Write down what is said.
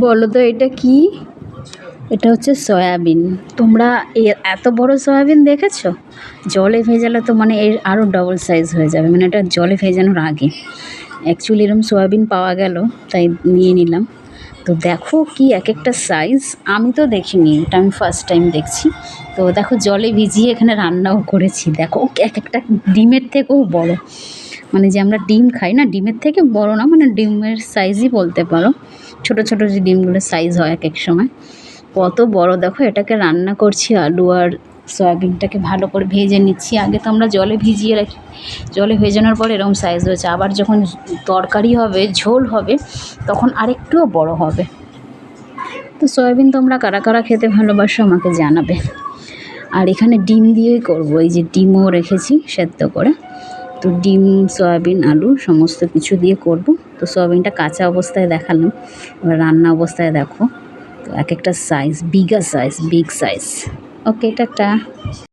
বলো তো এটা কি? এটা হচ্ছে সয়াবিন। তোমরা এত বড় সয়াবিন দেখেছো? জলে ভেজালে তো মানে এর আরও ডবল সাইজ হয়ে যাবে, মানে এটা জলে ভেজানোর আগে। অ্যাকচুয়ালি এরকম সয়াবিন পাওয়া গেল, তাই নিয়ে নিলাম। তো দেখো কি এক একটা সাইজ, আমি তো দেখিনি, এটা আমি ফার্স্ট টাইম দেখছি। তো দেখো জলে ভিজিয়ে এখানে রান্নাও করেছি, দেখো এক একটা ডিমের থেকেও বড়। মানে যে আমরা ডিম খাই না, ডিমের থেকে বড় না, মানে ডিমের সাইজই বলতে পারো। ছোট ছোট যে ডিমগুলোর সাইজ হয় এক এক সময়, কত বড় দেখো। এটাকে রান্না করছি, আলু আর সয়াবিনটাকে ভালো করে ভেজে নিচ্ছি। আগে তো আমরা জলে ভিজিয়ে রাখি, জলে ভেজানোর পর এরকম সাইজ হয়েছে। আবার যখন তরকারি হবে, ঝোল হবে, তখন আরেকটুও বড় হবে। তো সয়াবিন তোমরা কারা কারা খেতে ভালোবাসো আমাকে জানাবে। আর এখানে ডিম দিয়েই করব, এই যে ডিমও রেখেছি সেদ্ধ করে। তো ডিম, সয়াবিন, আলু সমস্ত কিছু দিয়ে করব। তো সয়াবিনটা কাঁচা অবস্থায় দেখালাম, এবার রান্না অবস্থায় দেখো। তো এক একটা সাইজ, বিগ সাইজ। ওকে, টাটা।